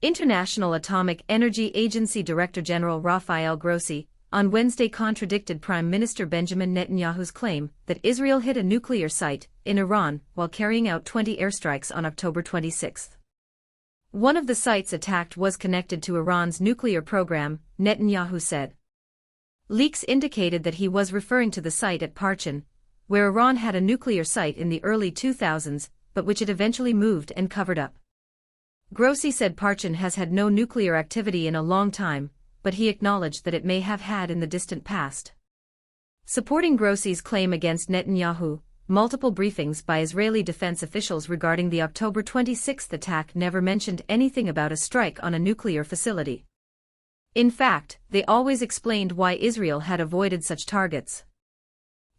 International Atomic Energy Agency Director General Rafael Grossi, on Wednesday contradicted Prime Minister Benjamin Netanyahu's claim that Israel hit a nuclear site in Iran while carrying out 20 airstrikes on October 26. One of the sites attacked was connected to Iran's nuclear program, Netanyahu said. Leaks indicated that he was referring to the site at Parchin, where Iran had a nuclear site in the early 2000s, but which it eventually moved and covered up. Grossi said Parchin has had no nuclear activity in a long time, but he acknowledged that it may have had in the distant past. Supporting Grossi's claim against Netanyahu, multiple briefings by Israeli defense officials regarding the October 26 attack never mentioned anything about a strike on a nuclear facility. In fact, they always explained why Israel had avoided such targets.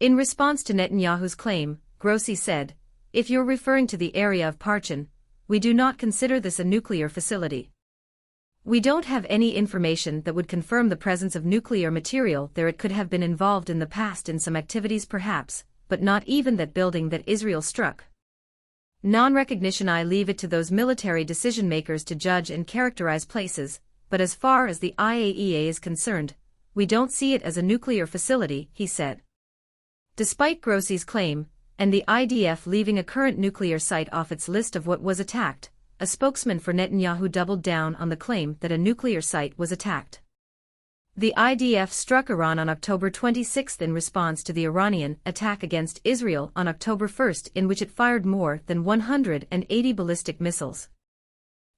In response to Netanyahu's claim, Grossi said, "If you're referring to the area of Parchin, we do not consider this a nuclear facility. We don't have any information that would confirm the presence of nuclear material there. It could have been involved in the past in some activities perhaps, but not even that building that Israel struck. Non-recognition. I leave it to those military decision-makers to judge and characterize places, but as far as the IAEA is concerned, we don't see it as a nuclear facility," he said. Despite Grossi's claim, and the IDF leaving a current nuclear site off its list of what was attacked, a spokesman for Netanyahu doubled down on the claim that a nuclear site was attacked. The IDF struck Iran on October 26 in response to the Iranian attack against Israel on October 1, in which it fired more than 180 ballistic missiles.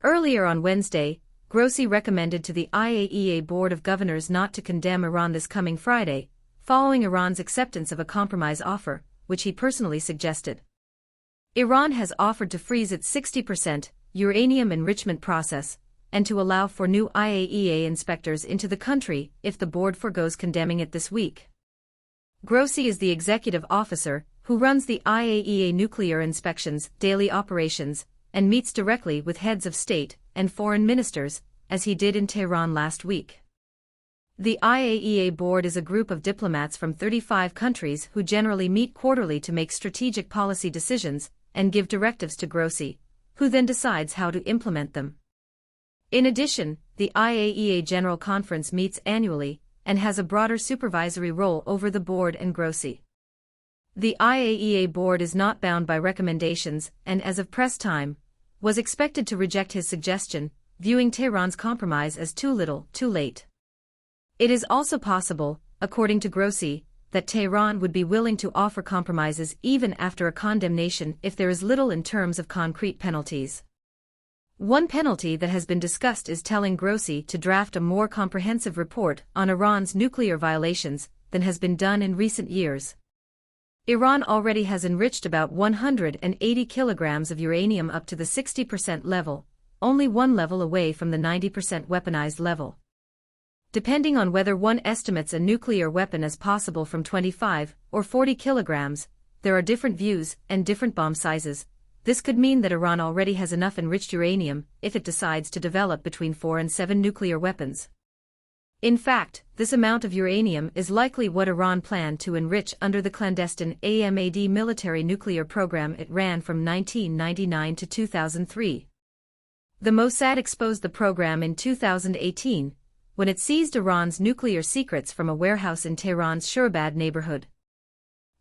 Earlier on Wednesday, Grossi recommended to the IAEA Board of Governors not to condemn Iran this coming Friday, following Iran's acceptance of a compromise offer, which he personally suggested. Iran has offered to freeze its 60% uranium enrichment process, and to allow for new IAEA inspectors into the country if the board forgoes condemning it this week. Grossi is the executive officer who runs the IAEA nuclear inspections daily operations and meets directly with heads of state and foreign ministers, as he did in Tehran last week. The IAEA board is a group of diplomats from 35 countries who generally meet quarterly to make strategic policy decisions and give directives to Grossi, who then decides how to implement them. In addition, the IAEA General Conference meets annually and has a broader supervisory role over the board and Grossi. The IAEA board is not bound by recommendations and, as of press time, was expected to reject his suggestion, viewing Tehran's compromise as too little, too late. It is also possible, according to Grossi, that Tehran would be willing to offer compromises even after a condemnation if there is little in terms of concrete penalties. One penalty that has been discussed is telling Grossi to draft a more comprehensive report on Iran's nuclear violations than has been done in recent years. Iran already has enriched about 180 kilograms of uranium up to the 60% level, only one level away from the 90% weaponized level. Depending on whether one estimates a nuclear weapon as possible from 25 or 40 kilograms, there are different views and different bomb sizes. This could mean that Iran already has enough enriched uranium if it decides to develop between 4 and 7 nuclear weapons. In fact, this amount of uranium is likely what Iran planned to enrich under the clandestine AMAD military nuclear program it ran from 1999 to 2003. The Mossad exposed the program in 2018, when it seized Iran's nuclear secrets from a warehouse in Tehran's Shurabad neighborhood.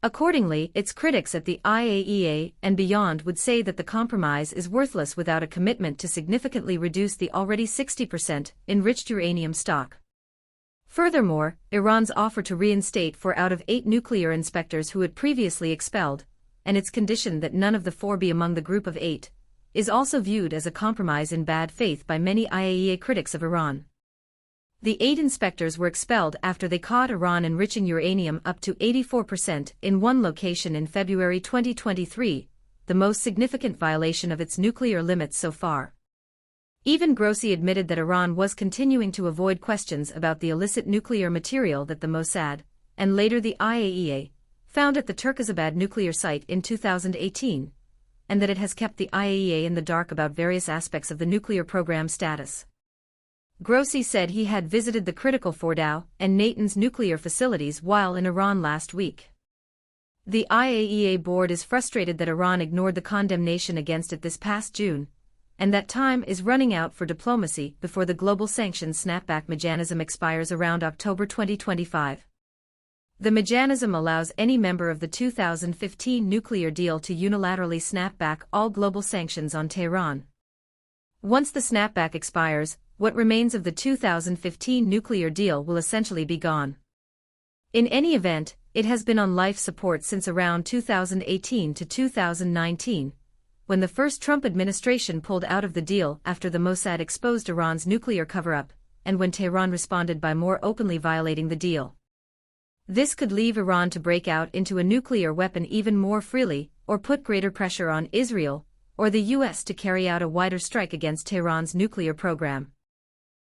Accordingly, its critics at the IAEA and beyond would say that the compromise is worthless without a commitment to significantly reduce the already 60% enriched uranium stock. Furthermore, Iran's offer to reinstate 4 out of 8 nuclear inspectors who it previously expelled, and its condition that none of the 4 be among the group of 8, is also viewed as a compromise in bad faith by many IAEA critics of Iran. The 8 inspectors were expelled after they caught Iran enriching uranium up to 84% in one location in February 2023, the most significant violation of its nuclear limits so far. Even Grossi admitted that Iran was continuing to avoid questions about the illicit nuclear material that the Mossad, and later the IAEA, found at the Turkazabad nuclear site in 2018, and that it has kept the IAEA in the dark about various aspects of the nuclear program status. Grossi said he had visited the critical Fordow and Natanz nuclear facilities while in Iran last week. The IAEA board is frustrated that Iran ignored the condemnation against it this past June, and that time is running out for diplomacy before the global sanctions snapback mechanism expires around October 2025. The mechanism allows any member of the 2015 nuclear deal to unilaterally snap back all global sanctions on Tehran. Once the snapback expires, what remains of the 2015 nuclear deal will essentially be gone. In any event, it has been on life support since around 2018 to 2019, when the first Trump administration pulled out of the deal after the Mossad exposed Iran's nuclear cover-up, and when Tehran responded by more openly violating the deal. This could leave Iran to break out into a nuclear weapon even more freely, or put greater pressure on Israel, or the US to carry out a wider strike against Tehran's nuclear program.